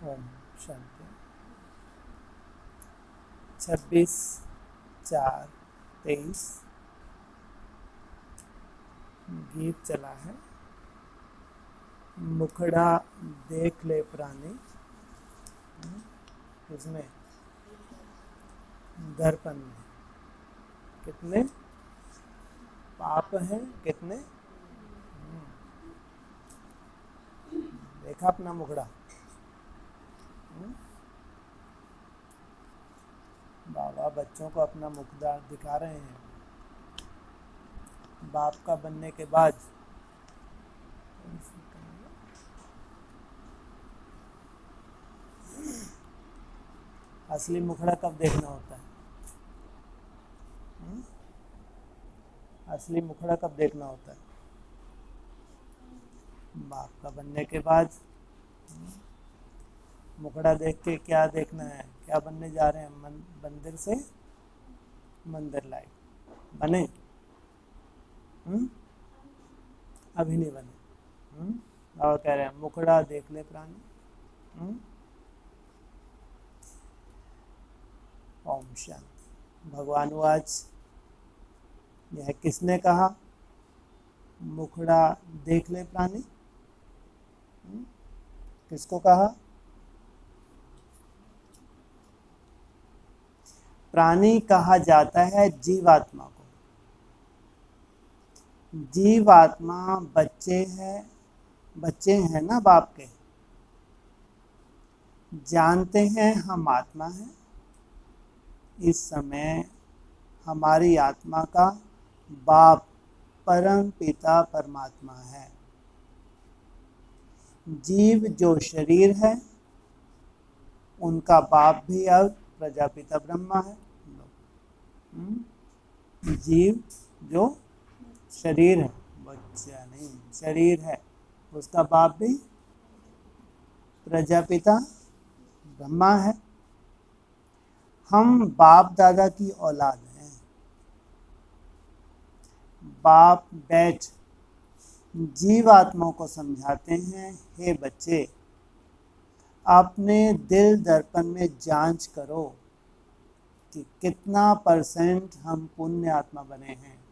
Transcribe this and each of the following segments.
ओम शांति। 26/4/23 गीत चला है। मुखड़ा देख ले प्राणी, उसमें दर्पण में कितने पाप हैं, कितने देखा अपना मुखड़ा। बाबा बच्चों को अपना मुखड़ा दिखा रहे हैं। बाप का बनने के बाद असली मुखड़ा कब देखना होता है? असली मुखड़ा कब देखना होता है? बाप का बनने के बाद। मुखड़ा देख के क्या देखना है, क्या बनने जा रहे हैं? मंदिर से मंदिर लायक बने? अभी नहीं बने। और कह रहे हैं मुखड़ा देख ले प्राणी। ओम शांति। भगवानुवाच, यह किसने कहा मुखड़ा देख ले प्राणी? किसको कहा? प्राणी कहा जाता है जीवात्मा को। जीवात्मा बच्चे हैं ना बाप के, जानते हैं हम आत्मा हैं। इस समय हमारी आत्मा का बाप परम पिता परमात्मा है। जीव जो शरीर है उनका बाप भी अब प्रजापिता ब्रह्मा है। जीव जो शरीर है, बच्चा नहीं, शरीर है, उसका बाप भी प्रजापिता ब्रह्मा है। हम बाप दादा की औलाद हैं। बाप बैठ जीवात्माओं को समझाते हैं, हे बच्चे, अपने दिल दर्पण में जांच करो कि कितना % हम पुण्य आत्मा बने हैं।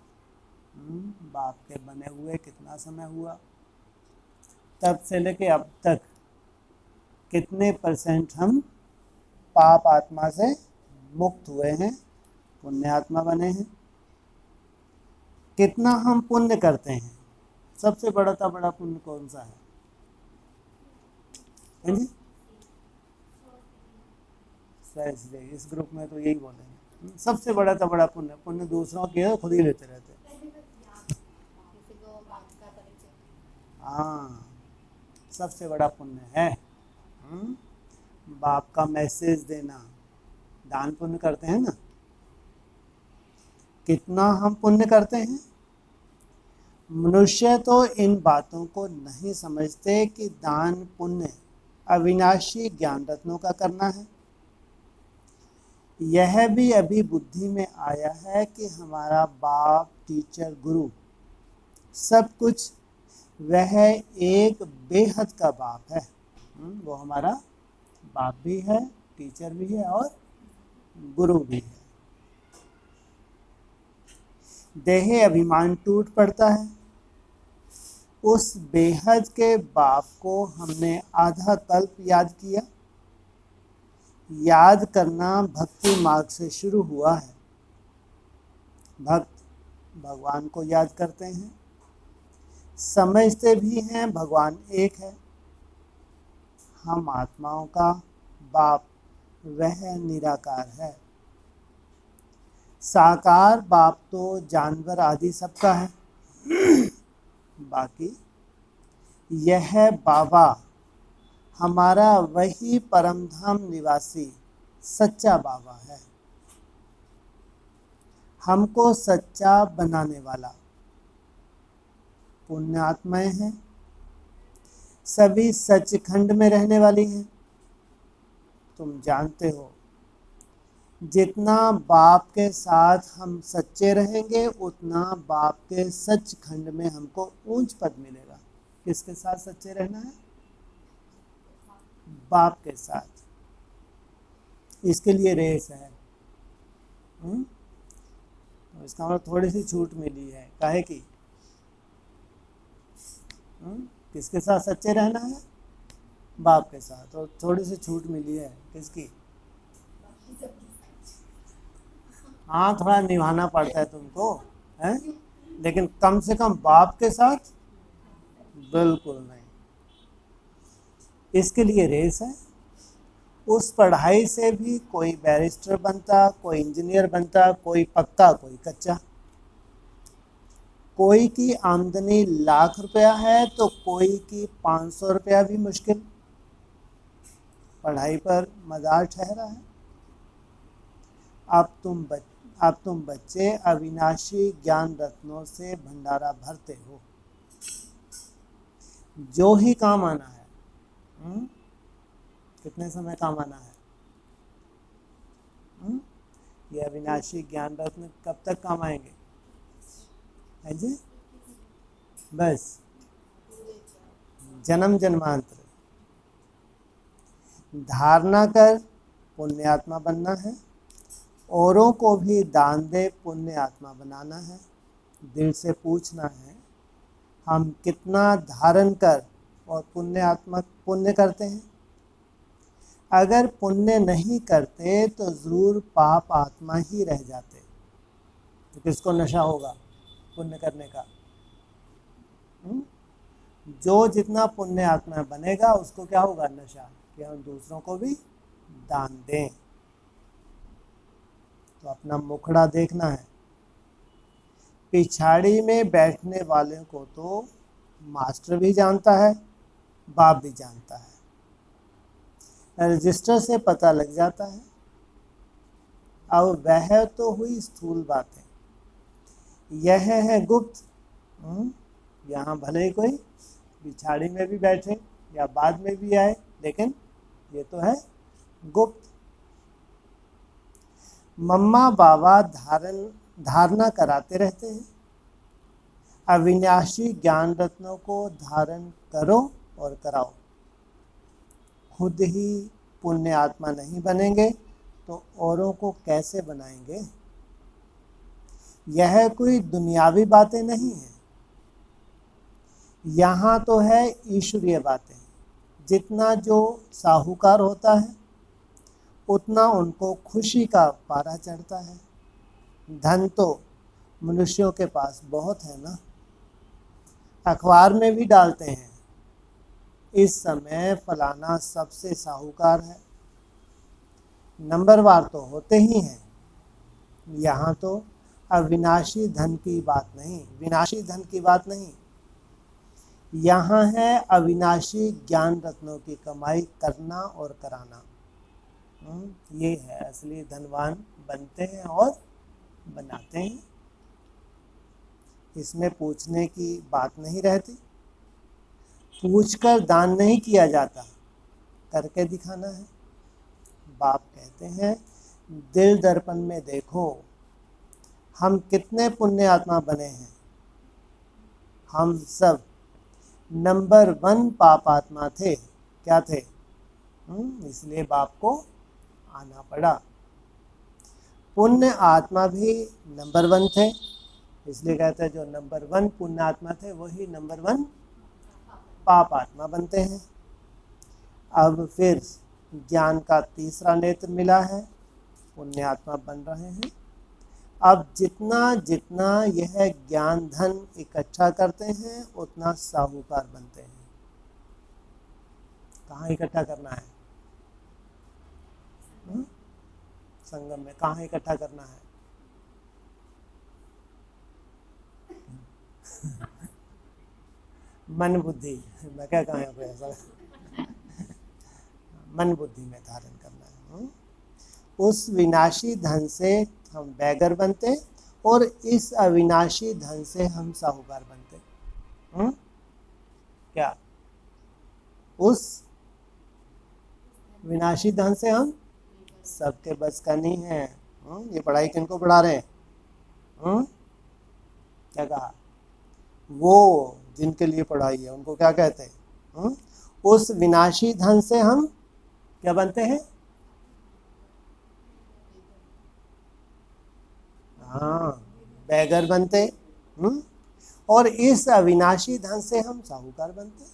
बाप के बने हुए कितना समय हुआ, तब से लेके अब तक कितने % हम पाप आत्मा से मुक्त हुए हैं, पुण्य आत्मा बने हैं। कितना हम पुण्य करते हैं? सबसे बड़ा पुण्य कौन सा है? जी, इस ग्रुप में तो यही बोलेंगे, सबसे बड़ा पुण्य दूसरों के खुद ही लेते रहते। हाँ, सबसे बड़ा पुण्य है बाप का मैसेज देना। दान पुण्य करते हैं ना, कितना हम पुण्य करते हैं। मनुष्य तो इन बातों को नहीं समझते कि दान पुण्य अविनाशी ज्ञान रत्नों का करना है। यह भी अभी बुद्धि में आया है कि हमारा बाप, टीचर, गुरु सब कुछ, वह एक बेहद का बाप है। वो हमारा बाप भी है, टीचर भी है और गुरु भी है। देह अभिमान टूट पड़ता है। उस बेहद के बाप को हमने आधा कल्प याद किया। याद करना भक्ति मार्ग से शुरू हुआ है। भक्त भगवान को याद करते हैं, समझते भी हैं भगवान एक है। हम आत्माओं का बाप वह निराकार है। साकार बाप तो जानवर आदि सबका है। बाकी यह बाबा हमारा वही परमधाम निवासी सच्चा बाबा है, हमको सच्चा बनाने वाला। पुण्य आत्माएं हैं, सभी सचखंड में रहने वाली हैं। तुम जानते हो, जितना बाप के साथ हम सच्चे रहेंगे उतना बाप के सचखंड में हमको ऊंच पद मिलेगा। किसके साथ सच्चे रहना है? बाप के साथ। इसके लिए रेस है। तो इसका मतलब थोड़ी सी छूट मिली है, काहे की? किसके साथ सच्चे रहना है? बाप के साथ। और थोड़ी सी छूट मिली है किसकी? हाँ, थोड़ा निभाना पड़ता है तुमको, है? लेकिन कम से कम बाप के साथ बिल्कुल नहीं। इसके लिए रेस है। उस पढ़ाई से भी कोई बैरिस्टर बनता, कोई इंजीनियर बनता, कोई पक्का कोई कच्चा। कोई की आमदनी लाख रुपया है तो कोई की 500 रुपया भी मुश्किल। पढ़ाई पर मदार ठहरा है। अब तुम बच्चे अविनाशी ज्ञान रत्नों से भंडारा भरते हो, जो ही काम आना है। कितने समय काम आना है? ये अविनाशी ज्ञान रत्न कब तक काम आएंगे? है जी? बस जन्म जन्मांतर। धारणा कर पुण्य आत्मा बनना है, औरों को भी दान दे पुण्य आत्मा बनाना है। दिल से पूछना है, हम कितना धारण कर और पुण्य करते हैं? अगर पुण्य नहीं करते तो ज़रूर पाप आत्मा ही रह जाते। तो किसको नशा होगा पुण्य करने का? जो जितना पुण्य आत्मा बनेगा उसको क्या होगा? नशा, कि हम दूसरों को भी दान दें। तो अपना मुखड़ा देखना है। पिछाड़ी में बैठने वाले को तो मास्टर भी जानता है, बाप भी जानता है। रजिस्टर से पता लग जाता है। अब वह तो हुई स्थूल बातें, यह है गुप्त। यहाँ भले ही कोई पिछाड़ी में भी बैठे या बाद में भी आए, लेकिन ये तो है गुप्त। मम्मा बाबा धारणा कराते रहते हैं। अविनाशी ज्ञान रत्नों को धारण करो और कराओ। खुद ही पुण्य आत्मा नहीं बनेंगे तो औरों को कैसे बनाएंगे? यह कोई दुनियावी बातें नहीं है, यहाँ तो है ईश्वरीय बातें। जितना जो साहूकार होता है उतना उनको खुशी का पारा चढ़ता है। धन तो मनुष्यों के पास बहुत है ना, अखबार में भी डालते हैं, इस समय फलाना सबसे साहूकार है। नंबरवार तो होते ही हैं। यहाँ तो अविनाशी धन की बात नहीं, विनाशी धन की बात नहीं, यहाँ है अविनाशी ज्ञान रत्नों की कमाई करना और कराना। ये है असली धनवान बनते हैं और बनाते हैं। इसमें पूछने की बात नहीं रहती। पूछकर दान नहीं किया जाता, करके दिखाना है। बाप कहते हैं, दिल दर्पण में देखो, हम कितने पुण्य आत्मा बने हैं। हम सब नंबर 1 पाप आत्मा थे। क्या थे? इसलिए बाप को आना पड़ा। पुण्य आत्मा भी नंबर 1 थे, इसलिए कहते हैं जो नंबर 1 पुण्य आत्मा थे वही नंबर 1 पाप आत्मा बनते हैं। अब फिर ज्ञान का तीसरा नेत्र मिला है, पुण्य आत्मा बन रहे हैं। अब जितना जितना यह ज्ञान धन इकट्ठा करते हैं उतना साहूकार बनते हैं। कहाँ इकट्ठा करना है? संगम में। कहाँ इकट्ठा करना है? मन बुद्धि। मैं क्या कहा यहाँ पे ऐसा? मन बुद्धि में धारण करना है। उस विनाशी धन से हम बैगर बनते और इस अविनाशी धन से हम साहूकार बनते। क्या? उस विनाशी धन से हम सबके बस का नहीं है। ये पढ़ाई किनको पढ़ा रहे हैं? क्या कहा? वो जिनके लिए पढ़ाई है उनको क्या कहते हैं? उस विनाशी धन से हम क्या बनते हैं? हाँ, बैगर बनते। और इस अविनाशी धन से हम साहूकार बनते हैं।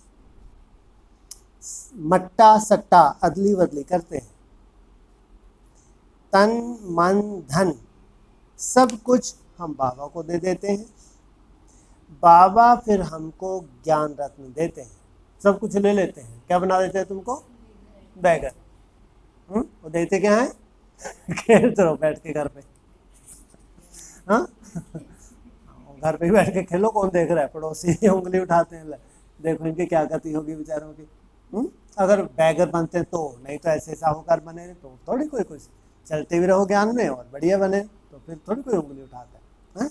मट्टा सट्टा अदली बदली करते हैं। तन मन धन सब कुछ हम बाबा को दे देते हैं। बाबा फिर हमको ज्ञान रत्न देते हैं। सब कुछ ले लेते हैं, क्या बना देते हैं तुमको? बैगर। वो देते क्या है? खेलते रहो बैठ के घर पे। हाँ, घर पे ही बैठ के खेलो, कौन देख रहा है? पड़ोसी उंगली उठाते हैं, ले, देखो इनकी क्या गति होगी बेचारों की। अगर बैगर बनते तो, नहीं तो ऐसे साहूकार बने तो थोड़ी कोई कुछ, चलते भी रहो ज्ञान में और बढ़िया बने तो फिर थोड़ी कोई उंगली उठाता है।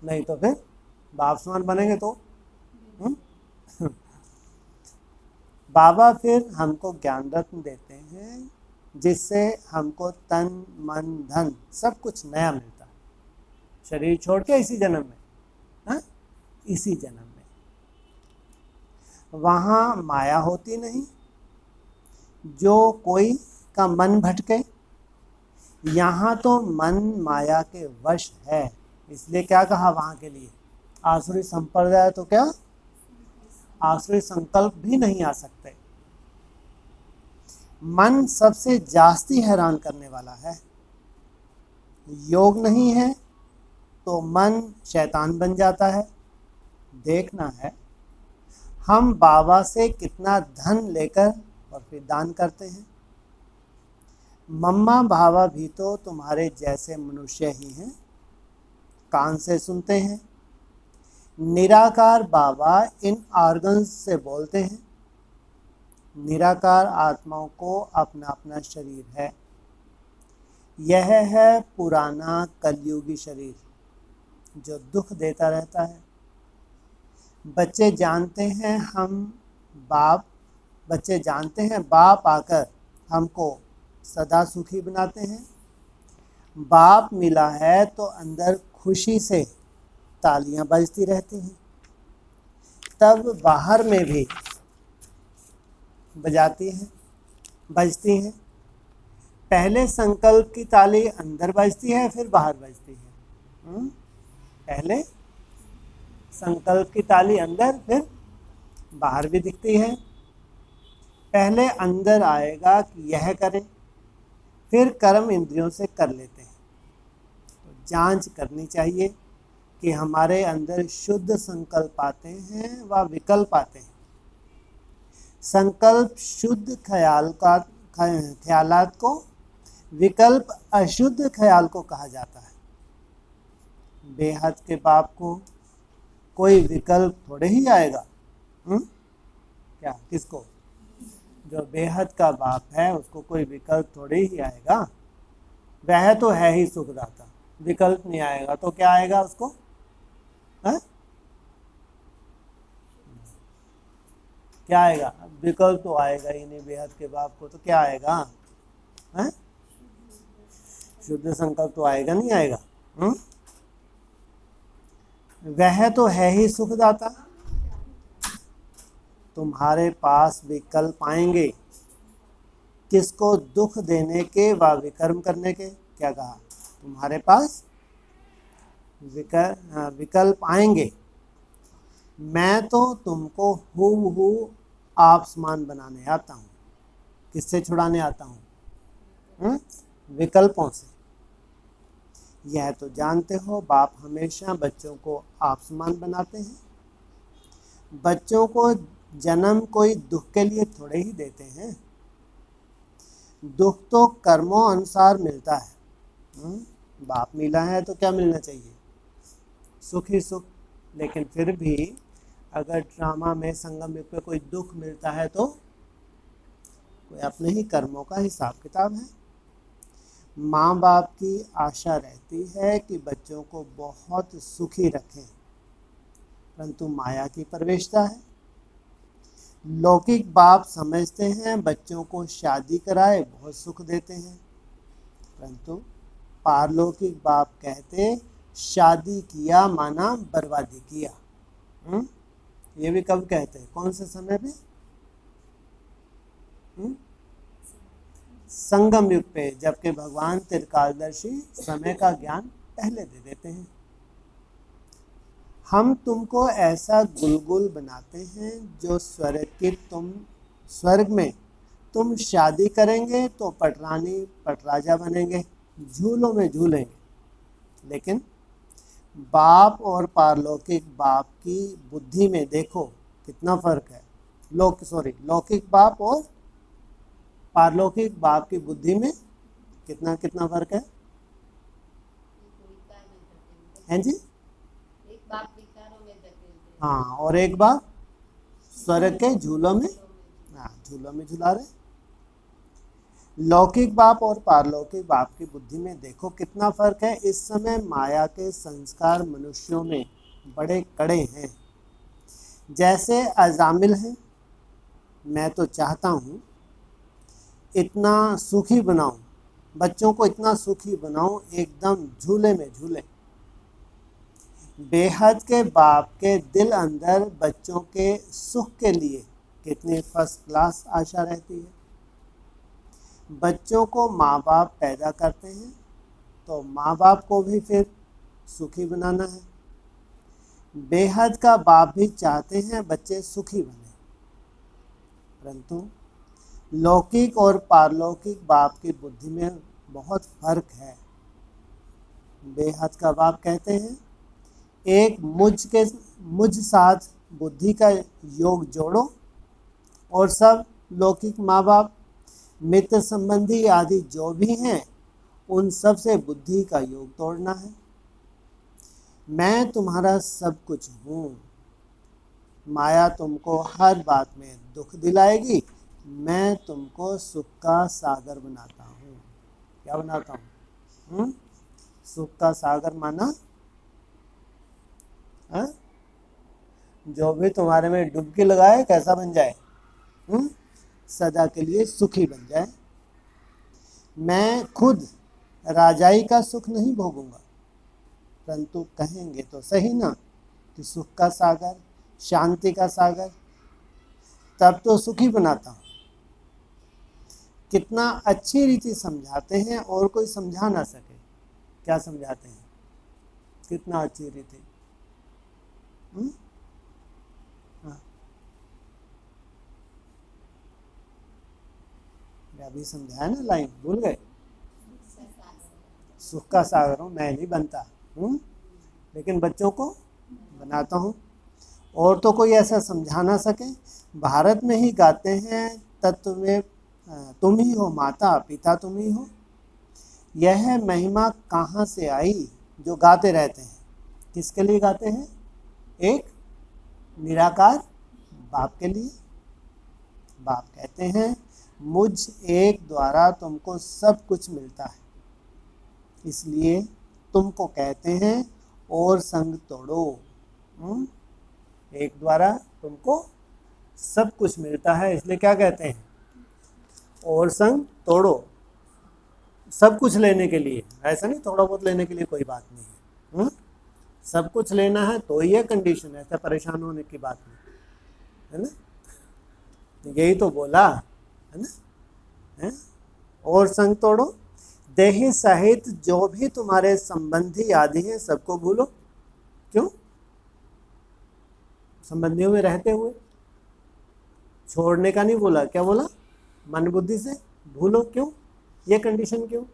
नहीं तो फिर बापसमान बनेंगे तो। बाबा फिर हमको ज्ञान रत्न देते हैं जिससे हमको तन मन धन सब कुछ नया मिलता है, शरीर छोड़ के इसी जन्म में। इसी जन्म में वहाँ माया होती नहीं, जो कोई का मन भटके। यहाँ तो मन माया के वश है, इसलिए क्या कहा वहाँ के लिए? आसुरी संप्रदाय तो क्या, आसुरी संकल्प भी नहीं आ सकते। मन सबसे जास्ती हैरान करने वाला है। योग नहीं है तो मन शैतान बन जाता है। देखना है हम बाबा से कितना धन लेकर और फिर दान करते हैं। मम्मा बाबा भी तो तुम्हारे जैसे मनुष्य ही हैं, कान से सुनते हैं। निराकार बाबा इन ऑर्गन्स से बोलते हैं। निराकार आत्माओं को अपना अपना शरीर है। यह है पुराना कलयुगी शरीर जो दुख देता रहता है। बच्चे जानते हैं बाप आकर हमको सदा सुखी बनाते हैं। बाप मिला है तो अंदर खुशी से तालियां बजती रहती हैं, तब बाहर में भी बजती हैं। पहले संकल्प की ताली अंदर बजती है फिर बाहर बजती है। पहले संकल्प की ताली अंदर फिर बाहर भी दिखती है। पहले अंदर आएगा कि यह करें, फिर कर्म इंद्रियों से कर लेते हैं। तो जांच करनी चाहिए कि हमारे अंदर शुद्ध संकल्प आते हैं व विकल्प आते हैं। संकल्प शुद्ध ख्यालात को, विकल्प अशुद्ध ख्याल को कहा जाता है। बेहद के बाप को कोई विकल्प थोड़े ही आएगा। क्या, किसको? जो बेहद का बाप है उसको कोई विकल्प थोड़े ही आएगा। वह तो है ही सुखदाता, विकल्प नहीं आएगा तो क्या आएगा उसको? क्या आएगा? विकल्प तो आएगा ही नहीं बेहद के बाप को, तो क्या आएगा? शुद्ध संकल्प तो आएगा नहीं आएगा। वह तो है ही सुखदाता। तुम्हारे पास विकल्प आएंगे, किसको? दुख देने के व विकर्म करने के। क्या कहा? तुम्हारे पास विकल्प आएंगे। मैं तो तुमको हूबहू आप समान बनाने आता हूँ। किससे छुड़ाने आता हूँ? विकल्पों से। यह तो जानते हो बाप हमेशा बच्चों को आप समान बनाते हैं। बच्चों को जन्म कोई दुख के लिए थोड़े ही देते हैं। दुख तो कर्मों अनुसार मिलता है। बाप मिला है तो क्या मिलना चाहिए? सुख ही सुख। लेकिन फिर भी अगर ड्रामा में संगम युग पे कोई दुख मिलता है तो कोई अपने ही कर्मों का हिसाब किताब है। माँ बाप की आशा रहती है कि बच्चों को बहुत सुखी रखें, परंतु माया की प्रवेशता है। लौकिक बाप समझते हैं बच्चों को शादी कराए बहुत सुख देते हैं, परंतु पारलौकिक बाप कहते शादी किया माना बर्बादी किया। ये भी कब कहते हैं? कौन से समय पे? संगम युग पे, जबकि भगवान त्रिकालदर्शी समय का ज्ञान पहले दे देते हैं। हम तुमको ऐसा गुलगुल बनाते हैं जो स्वर्ग में तुम शादी करेंगे तो पटरानी पटराजा बनेंगे, झूलों में झूलेंगे। लेकिन बाप और पारलौकिक बाप की बुद्धि में देखो कितना फर्क है। लौकिक बाप और पारलौकिक बाप की बुद्धि में कितना कितना फर्क है? हैं जी? एक बाप विचारों में धकेलते हैं। हाँ, और एक बाप स्वर्ग के झूलों में, हाँ, झूलों में झुला रहे। लौकिक बाप और पारलौकिक बाप की बुद्धि में देखो कितना फर्क है। इस समय माया के संस्कार मनुष्यों में बड़े कड़े हैं। जैसे अजामिल हैं, मैं तो चाहता हूँ इतना सुखी बनाऊं, बच्चों को इतना सुखी बनाऊं एकदम झूले में झूले। बेहद के बाप के दिल अंदर बच्चों के सुख के लिए कितनी फर्स्ट क्लास आशा रहती है। बच्चों को माँ बाप पैदा करते हैं तो माँ बाप को भी फिर सुखी बनाना है। बेहद का बाप भी चाहते हैं बच्चे सुखी बने, परंतु लौकिक और पारलौकिक बाप की बुद्धि में बहुत फर्क है। बेहद का बाप कहते हैं एक मुझ साथ बुद्धि का योग जोड़ो, और सब लौकिक माँ बाप मित्र संबंधी आदि जो भी हैं उन सब से बुद्धि का योग तोड़ना है। मैं तुम्हारा सब कुछ हूँ। माया तुमको हर बात में दुख दिलाएगी, मैं तुमको सुख का सागर बनाता हूँ। क्या बनाता हूँ? सुख का सागर माना है? जो भी तुम्हारे में डुबकी लगाए कैसा बन जाए? सदा के लिए सुखी बन जाए। मैं खुद राजाई का सुख नहीं भोगूंगा, परंतु कहेंगे तो सही ना कि सुख का सागर, शांति का सागर, तब तो सुखी बनाता हूँ। कितना अच्छी रीति समझाते हैं और कोई समझा ना सके। क्या समझाते हैं? कितना अच्छी रीति। हाँ, अभी समझाया ना, लाइन भूल गए? सुख का सागर हूँ, मैं नहीं बनता लेकिन बच्चों को बनाता हूँ। और तो कोई ऐसा समझा ना सके। भारत में ही गाते हैं तत्व में तुम ही हो माता पिता तुम ही हो। यह महिमा कहाँ से आई जो गाते रहते हैं? किसके लिए गाते हैं? एक निराकार बाप के लिए। बाप कहते हैं मुझ एक द्वारा तुमको सब कुछ मिलता है, इसलिए तुमको कहते हैं और संग तोड़ो। एक द्वारा तुमको सब कुछ मिलता है, इसलिए क्या कहते हैं? और संग तोड़ो। सब कुछ लेने के लिए, ऐसा नहीं थोड़ा बहुत लेने के लिए कोई बात नहीं है। सब कुछ लेना है तो ये कंडीशन है, ऐसा परेशान होने की बात नहीं है ना। यही तो बोला है ना, है? और संग तोड़ो। देही सहित जो भी तुम्हारे संबंधी आदि हैं सबको भूलो। क्यों? संबंधियों में रहते हुए छोड़ने का नहीं बोला, क्या बोला? मन बुद्धि से भूलो। क्यों? ये कंडीशन क्यों?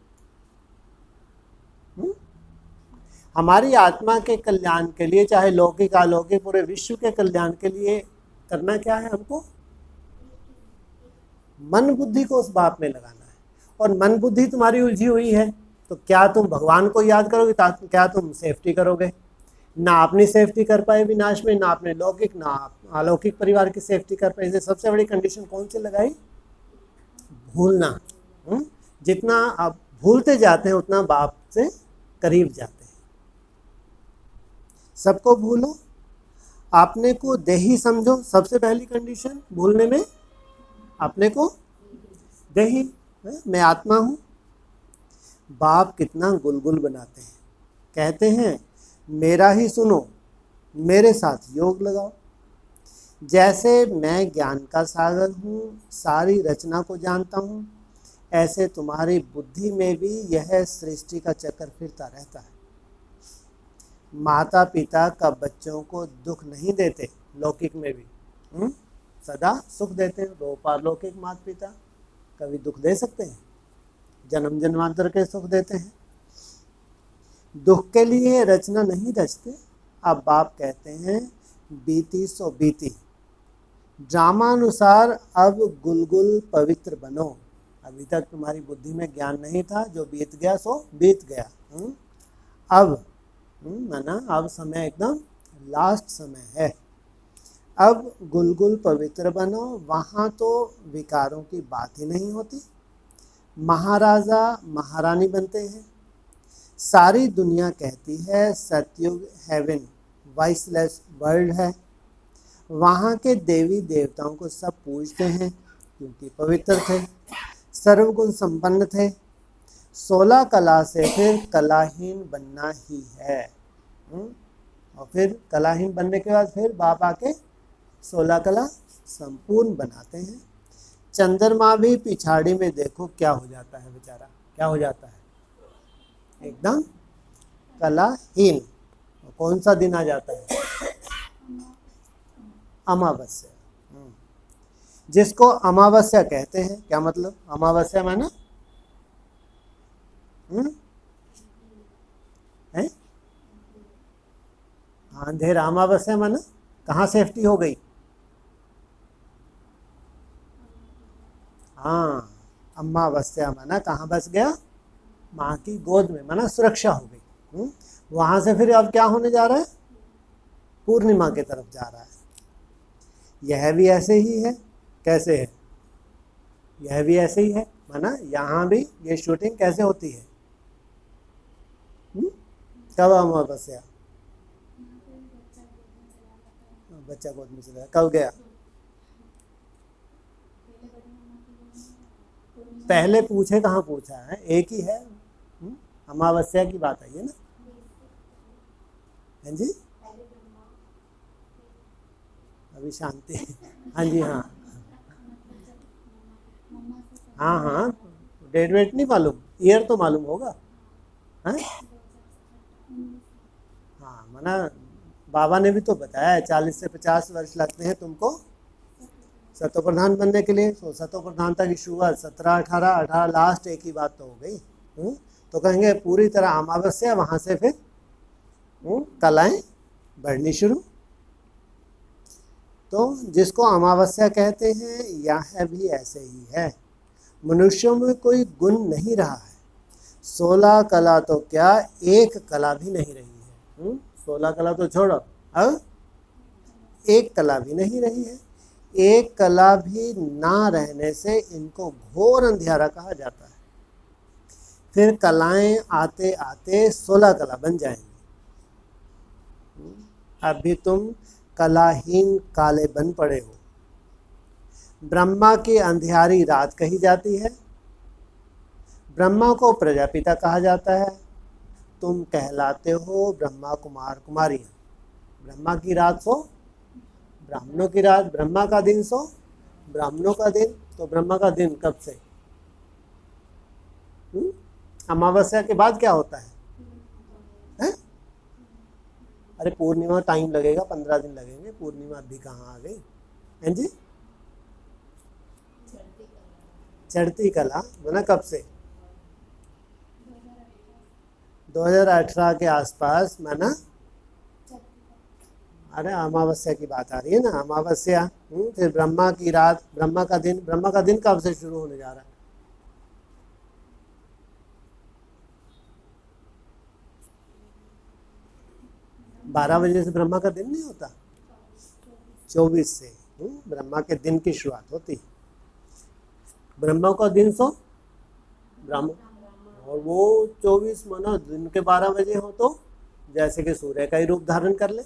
हमारी आत्मा के कल्याण के लिए, चाहे लौकिक अलौकिक पूरे विश्व के कल्याण के लिए करना क्या है? हमको मन बुद्धि को उस बाप में लगाना है। और मन बुद्धि तुम्हारी उलझी हुई है तो क्या तुम भगवान को याद करोगे? क्या तुम सेफ्टी करोगे? ना अपनी सेफ्टी कर पाए विनाश में, ना अपने लौकिक ना अलौकिक परिवार की सेफ्टी कर पाए। सबसे बड़ी कंडीशन कौन सी लगाई? भूलना। जितना आप भूलते जाते हैं उतना बाप से करीब जाते हैं। सबको भूलो, अपने को देही समझो। सबसे पहली कंडीशन भूलने में, अपने को देही, मैं आत्मा हूँ। बाप कितना गुलगुल बनाते हैं, कहते हैं मेरा ही सुनो, मेरे साथ योग लगाओ। जैसे मैं ज्ञान का सागर हूँ, सारी रचना को जानता हूँ, ऐसे तुम्हारी बुद्धि में भी यह सृष्टि का चक्कर फिरता रहता है। माता पिता कब बच्चों को दुख नहीं देते, लौकिक में भी सदा सुख देते हैं। दो पारलौकिक माता पिता कभी दुख दे सकते हैं? जन्म जन्मांतर के सुख देते हैं। दुख के लिए रचना नहीं रचते। अब बाप कहते हैं बीती सो बीती, ड्रामानुसार अब गुलगुल पवित्र बनो। अभी तक तुम्हारी बुद्धि में ज्ञान नहीं था, जो बीत गया सो बीत गया। अब माना अब समय एकदम लास्ट समय है। अब गुलगुल पवित्र बनो। वहाँ तो विकारों की बात ही नहीं होती। महाराजा महारानी बनते हैं। सारी दुनिया कहती है सतयुग हेवन वॉइसलेस वर्ल्ड है। वहाँ के देवी देवताओं को सब पूजते हैं क्योंकि पवित्र थे, सर्वगुण संपन्न थे। 16 कला से फिर कलाहीन बनना ही है। और फिर कलाहीन बनने के बाद फिर बाप आके 16 कला संपूर्ण बनाते हैं। चंद्रमा भी पिछाड़ी में देखो क्या हो जाता है बेचारा, क्या हो जाता है, एकदम कलाहीन। कौन सा दिन आ जाता है? अमावस्या। जिसको अमावस्या कहते हैं, क्या मतलब अमावस्या माना है? अंधेरा। अमावस्या माना कहाँ सेफ्टी हो गई? हाँ, अमावस्या माना कहाँ बस गया? माँ की गोद में, माना सुरक्षा हो गई। वहां से फिर अब क्या होने जा रहा है? पूर्णिमा की तरफ जा रहा है। यह भी ऐसे ही है। कैसे है? यह भी ऐसे ही है। माना यहाँ भी ये शूटिंग कैसे होती है? कब अमावस्या? बच्चा गोद में चला, कब गया? पहले पूछे कहाँ पूछा है? एक ही है। अमावस्या की बात आई है ना? हाँ जी, अभी शांति। हाँ जी, हाँ हाँ हाँ, डेट वेट नहीं मालूम, ईयर तो मालूम होगा। हाँ हाँ, माना बाबा ने भी तो बताया है 40 से 50 वर्ष लगते हैं तुमको सतो प्रधान बनने के लिए। तो सतो प्रधानता की शुरुआत 17, 18 लास्ट एक ही बात तो हो गई। तो कहेंगे पूरी तरह अमावस्या, वहाँ से फिर कलाएं बढ़नी शुरू। तो जिसको अमावस्या कहते हैं यह भी ऐसे ही है। मनुष्यों में कोई गुण नहीं रहा है। 16 कला तो क्या, एक कला भी नहीं रही है। 16 कला तो छोड़ो, अब एक कला भी नहीं रही है। एक कला भी ना रहने से इनको घोर अंधियारा कहा जाता है। फिर कलाएं आते आते 16 कला बन जाएंगी। अभी तुम कलाहीन काले बन पड़े हो। ब्रह्मा की अंधियारी रात कही जाती है। ब्रह्मा को प्रजापिता कहा जाता है। तुम कहलाते हो ब्रह्मा कुमार कुमारियाँ। ब्रह्मा की रात सो ब्राह्मणों की रात, ब्रह्मा का दिन सो ब्राह्मणों का दिन। तो ब्रह्मा का दिन कब से? अमावस्या के बाद क्या होता है? अरे पूर्णिमा टाइम लगेगा, 15 दिन लगेंगे। पूर्णिमा भी कहाँ आ गई? हैं जी, चढ़ती कला माना कब से? 2018 के आसपास माना। अरे अमावस्या की बात आ रही है ना, अमावस्या। फिर ब्रह्मा की रात, ब्रह्मा का दिन। ब्रह्मा का दिन कब से शुरू होने जा रहा है? बारह बजे से ब्रह्मा का दिन नहीं होता, 24 से ब्रह्मा के दिन की शुरुआत होती है। ब्रह्मा का दिन सो ब्रह्मा, और वो 24 माना दिन के 12 बजे हो तो जैसे कि सूर्य का ही रूप धारण कर ले।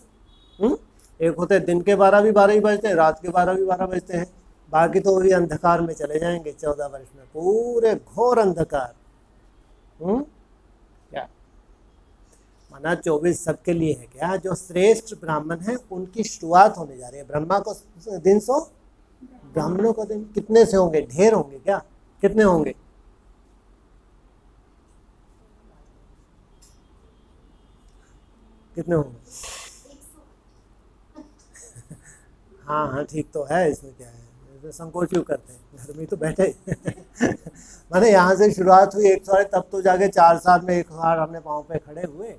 एक होते दिन के 12 भी 12 ही बजते हैं, रात के 12 भी 12 बजते हैं। बाकी तो वही अंधकार में चले जाएंगे। 14 वर्ष में पूरे घोर अंधकार। क्या माना 24 सबके लिए है क्या? जो श्रेष्ठ ब्राह्मण है उनकी शुरुआत होने जा रही है। ब्रह्मा को दिन सो ब्राह्मणों का दिन। कितने से होंगे? ढेर होंगे क्या? कितने होंगे? कितने हो गए? हाँ हाँ ठीक तो है, इसमें क्या है, इसमें संकोच क्यों करते हैं, घर में ही तो बैठे माने यहाँ से शुरुआत हुई 100, तब तो जाके 4 साल में 100 हमने पाँव पे खड़े हुए।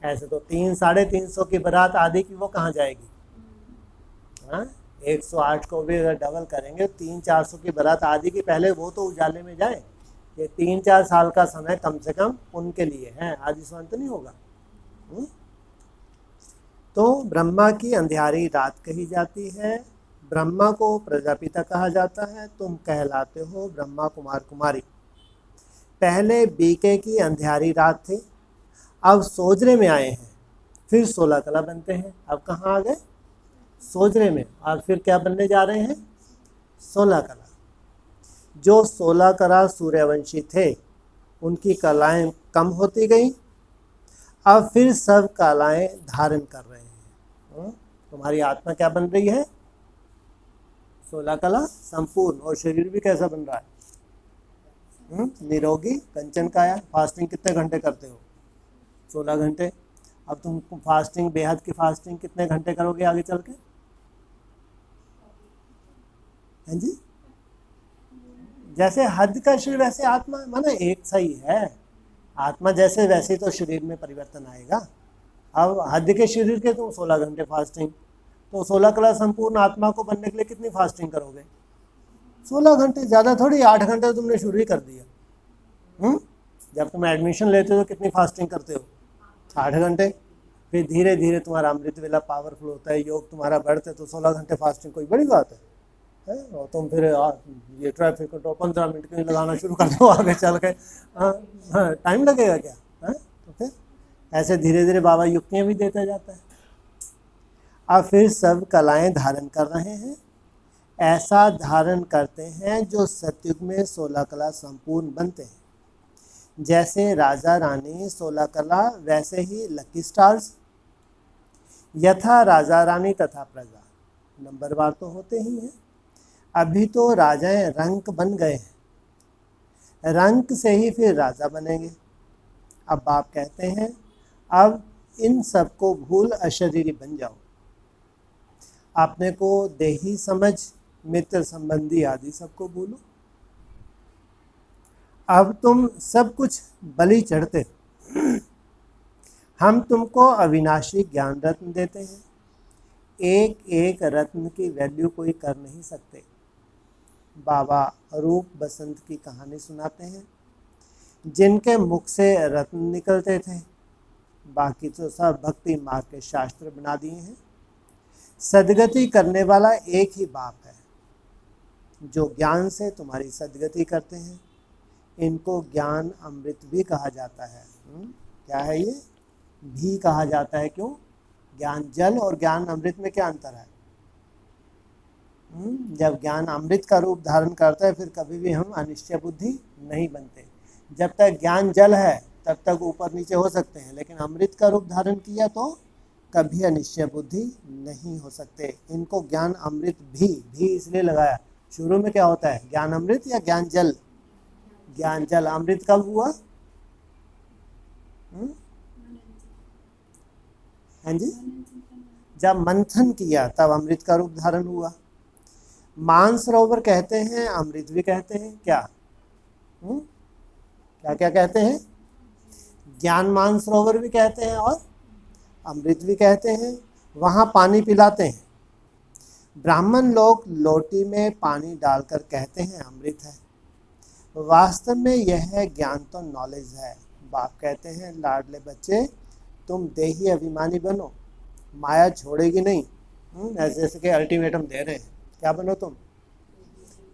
ऐसे तो 300-350 की बारात आधी की वो कहाँ जाएगी? हाँ, 108 को भी अगर डबल करेंगे 300-400 की बारात आधी की, पहले वो तो उजाले में जाए। ये 3-4 साल का समय कम से कम उनके लिए है, आदि स्वान तो नहीं होगा। तो ब्रह्मा की अंधियारी रात कही जाती है, ब्रह्मा को प्रजापिता कहा जाता है, तुम कहलाते हो ब्रह्मा कुमार कुमारी। पहले बीके की अंधियारी रात थी, अब सोजरे में आए हैं, फिर 16 कला बनते हैं। अब कहाँ आ गए? सोजरे में। और फिर क्या बनने जा रहे हैं? 16 कला। जो 16 कला सूर्यवंशी थे उनकी कलाएं कम होती गई, अब फिर सब कलाएं धारण कर रहे हैं। तुम्हारी आत्मा क्या बन रही है? 16 कला संपूर्ण। और शरीर भी कैसा बन रहा है? निरोगी कंचन काया। फास्टिंग कितने घंटे करते हो? 16 घंटे। अब तुम फास्टिंग, बेहद की फास्टिंग कितने घंटे करोगे आगे चल के? हैं जी? जैसे हद का शरीर वैसे आत्मा, माना एक सही है। आत्मा जैसे वैसे तो शरीर में परिवर्तन आएगा। अब हद के शरीर के तुम 16 घंटे फास्टिंग, तो 16 कला संपूर्ण आत्मा को बनने के लिए कितनी फास्टिंग करोगे? 16 घंटे। ज़्यादा थोड़ी, 8 घंटे तुमने शुरू ही कर दिया। जब तुम एडमिशन लेते हो तो कितनी फास्टिंग करते हो? 8 घंटे। फिर धीरे धीरे तुम्हारा अमृत वेला पावरफुल होता है, योग तुम्हारा बढ़ते, तो 16 घंटे फास्टिंग कोई बड़ी बात है? और तुम फिर ये ट्रैफिक तो 15 मिनट के लिए लगाना शुरू कर दो आगे चल के, टाइम लगेगा क्या? तो फिर ऐसे धीरे धीरे बाबा युक्तियाँ भी देता जाता है। अब फिर सब कलाएं धारण कर रहे हैं, ऐसा धारण करते हैं जो सतयुग में 16 कला संपूर्ण बनते हैं। जैसे राजा रानी 16 कला, वैसे ही लकी स्टार्स। यथा राजा रानी तथा प्रजा, नंबरवार तो होते ही हैं। अभी तो राजाएं रंक बन गए हैं, रंक से ही फिर राजा बनेंगे। अब बाप कहते हैं अब इन सबको भूल अशरीरी बन जाओ, अपने को देही समझ, मित्र संबंधी आदि सबको भूलो। अब तुम सब कुछ बलि चढ़ते हो, हम तुमको अविनाशी ज्ञान रत्न देते हैं। एक एक रत्न की वैल्यू कोई कर नहीं सकते। बाबा रूप बसंत की कहानी सुनाते हैं, जिनके मुख से रत्न निकलते थे, बाकी तो सब भक्ति मार्ग के शास्त्र बना दिए हैं। सदगति करने वाला एक ही बाप है, जो ज्ञान से तुम्हारी सदगति करते हैं। इनको ज्ञान अमृत भी कहा जाता है। क्या है ये? भी कहा जाता है। क्यों? ज्ञान जल और ज्ञान अमृत में क्या अंतर है? जब ज्ञान अमृत का रूप धारण करता है, फिर कभी भी हम अनिश्चय बुद्धि नहीं बनते। जब तक ज्ञान जल है तब तक ऊपर नीचे हो सकते हैं, लेकिन अमृत का रूप धारण किया तो कभी अनिश्चय बुद्धि नहीं हो सकते। इनको ज्ञान अमृत भी इसलिए लगाया। शुरू में क्या होता है? ज्ञान अमृत या ज्ञान जल? ज्ञान जल। अमृत कब हुआ? हाँ जी, जब मंथन किया तब अमृत का रूप धारण हुआ। मानसरोवर कहते हैं, अमृत भी कहते हैं। क्या क्या क्या कहते हैं? ज्ञान मानसरोवर भी कहते हैं और अमृत भी कहते हैं। वहाँ पानी पिलाते हैं। ब्राह्मण लोग लोटी में पानी डालकर कहते हैं अमृत है। वास्तव में यह ज्ञान तो नॉलेज है। बाप कहते हैं लाडले बच्चे, तुम देही अभिमानी बनो, माया छोड़ेगी नहीं। ऐसे ऐसे के अल्टीमेटम दे रहे हैं। क्या बनो तुम?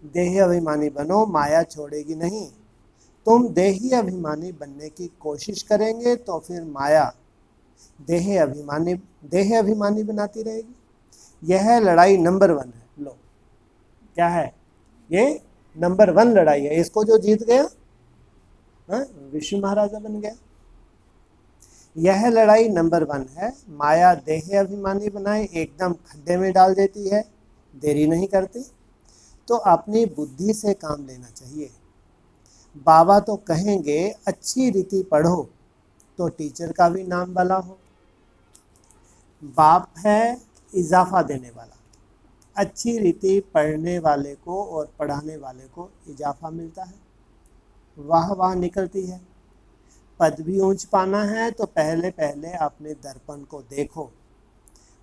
देही अभिमानी बनो, माया छोड़ेगी नहीं। तुम देही अभिमानी बनने की कोशिश करेंगे तो फिर माया देह अभिमानी बनाती रहेगी। यह लड़ाई नंबर 1 है। लो, क्या है ये? नंबर 1 लड़ाई है। इसको जो जीत गया विष्णु महाराजा बन गया। यह लड़ाई नंबर 1 है। माया देह अभिमानी बनाए एकदम खड्डे में डाल देती है, देरी नहीं करती। तो अपनी बुद्धि से काम लेना चाहिए। बाबा तो कहेंगे अच्छी रीति पढ़ो, तो टीचर का भी नाम भला हो। बाप है इजाफा देने वाला, अच्छी रीति पढ़ने वाले को और पढ़ाने वाले को इजाफा मिलता है, वाह वाह निकलती है। पद भी ऊंच पाना है तो पहले पहले अपने दर्पण को देखो,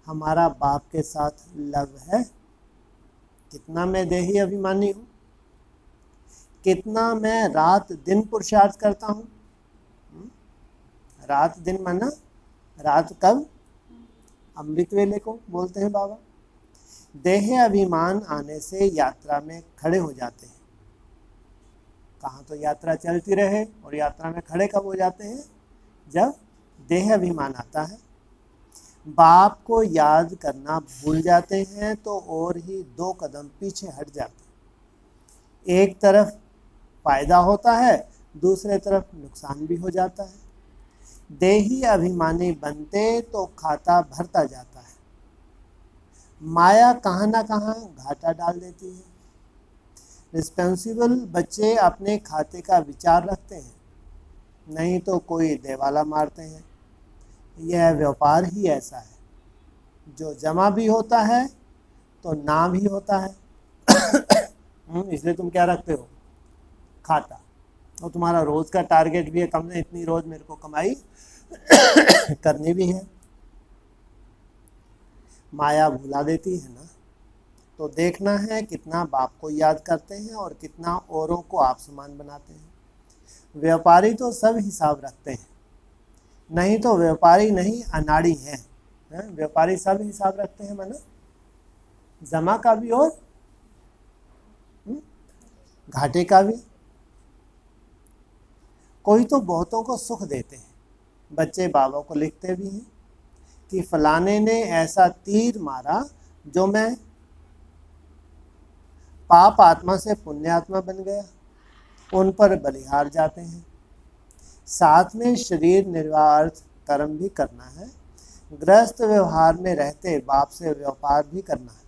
हमारा बाप के साथ लव है, कितना मैं देही अभिमानी हूँ, कितना मैं रात दिन पुरुषार्थ करता हूँ। रात दिन माना रात कब, अमृत वेले को बोलते हैं बाबा। देह अभिमान आने से यात्रा में खड़े हो जाते हैं। कहाँ तो यात्रा चलती रहे और यात्रा में खड़े कब हो जाते हैं, जब देह अभिमान आता है। बाप को याद करना भूल जाते हैं तो और ही 2 कदम पीछे हट जाते हैं। एक तरफ फायदा होता है, दूसरे तरफ नुकसान भी हो जाता है। देही अभिमानी बनते तो खाता भरता जाता है, माया कहाँ ना कहाँ घाटा डाल देती है। रिस्पॉन्सिबल बच्चे अपने खाते का विचार रखते हैं, नहीं तो कोई देवाला मारते हैं। यह व्यापार ही ऐसा है, जो जमा भी होता है तो ना भी होता है। इसलिए तुम क्या रखते हो, खाता। और तुम्हारा रोज का टारगेट भी है, कम से इतनी रोज मेरे को कमाई करनी भी है। माया भुला देती है ना, तो देखना है कितना बाप को याद करते हैं और कितना औरों को आप समान बनाते हैं। व्यापारी तो सब हिसाब रखते हैं, नहीं तो व्यापारी नहीं अनाड़ी हैं। व्यापारी सब हिसाब रखते हैं, माना जमा का भी और घाटे का भी। कोई तो बहुतों को सुख देते हैं। बच्चे बाबा को लिखते भी हैं कि फलाने ने ऐसा तीर मारा जो मैं पाप आत्मा से पुण्य आत्मा बन गया। उन पर बलिहार जाते हैं। साथ में शरीर निर्वार्थ कर्म भी करना है। गृहस्थ व्यवहार में रहते बाप से व्यापार भी करना है।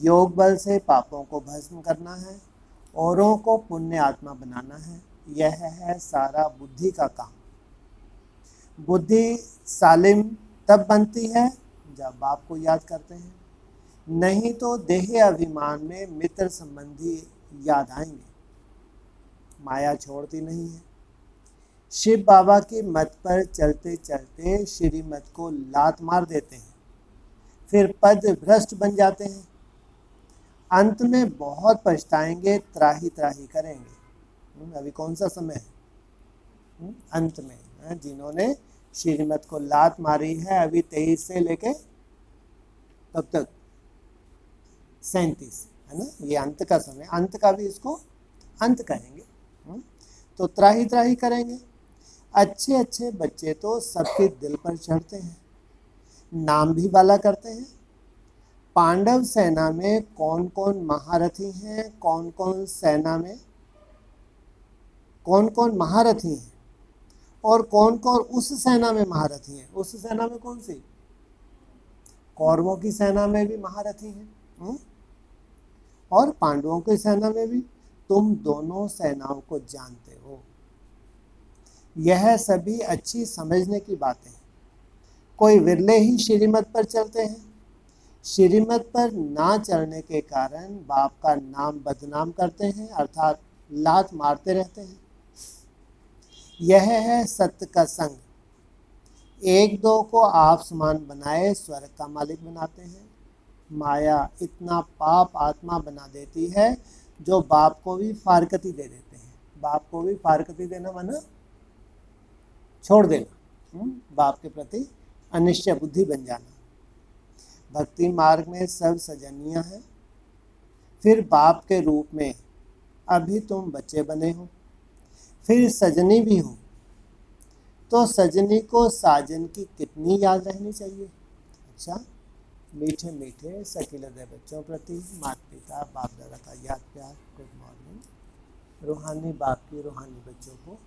योग बल से पापों को भस्म करना है, औरों को पुण्य आत्मा बनाना है। यह है सारा बुद्धि का काम। बुद्धि सालिम तब बनती है जब बाप को याद करते हैं, नहीं तो देह अभिमान में मित्र संबंधी याद आएंगे। माया छोड़ती नहीं है। शिव बाबा की मत पर चलते चलते श्रीमत को लात मार देते हैं, फिर पद भ्रष्ट बन जाते हैं। अंत में बहुत पछताएंगे, त्राही त्राही करेंगे। अभी कौन सा समय है, अंत में। जिन्होंने श्रीमत को लात मारी है अभी 23 से लेके कब तक 37, है ना, ये अंत का समय। अंत का भी इसको अंत कहेंगे। तो त्राही त्राही करेंगे। अच्छे अच्छे बच्चे तो सबके दिल पर चढ़ते हैं, नाम भी वाला करते हैं। पांडव सेना में कौन कौन महारथी हैं, कौन कौन सेना में कौन कौन महारथी हैं और कौन कौन उस सेना में महारथी हैं। उस सेना में कौन सी, कौरवों की सेना में भी महारथी हैं और पांडवों की सेना में भी। तुम दोनों सेनाओं को जानते हो। यह सभी अच्छी समझने की बातें हैं। कोई विरले ही श्रीमत पर चलते हैं। श्रीमत पर ना चलने के कारण बाप का नाम बदनाम करते हैं, अर्थात लात मारते रहते हैं। यह है सत्य का संग। एक दो को आप समान बनाए स्वर्ग का मालिक बनाते हैं। माया इतना पाप आत्मा बना देती है जो बाप को भी फारकती दे देते हैं। बाप को भी फारकती देना माना छोड़ देना, बाप के प्रति अनिश्चय बुद्धि बन जाना। भक्ति मार्ग में सब सजनियां हैं, फिर बाप के रूप में अभी तुम बच्चे बने हो, फिर सजनी भी हो। तो सजनी को साजन की कितनी याद रहनी चाहिए। अच्छा, मीठे मीठे सकील हृदय बच्चों प्रति माता पिता बाप दादा का याद प्यार। Good morning. रूहानी बाप की रूहानी बच्चों को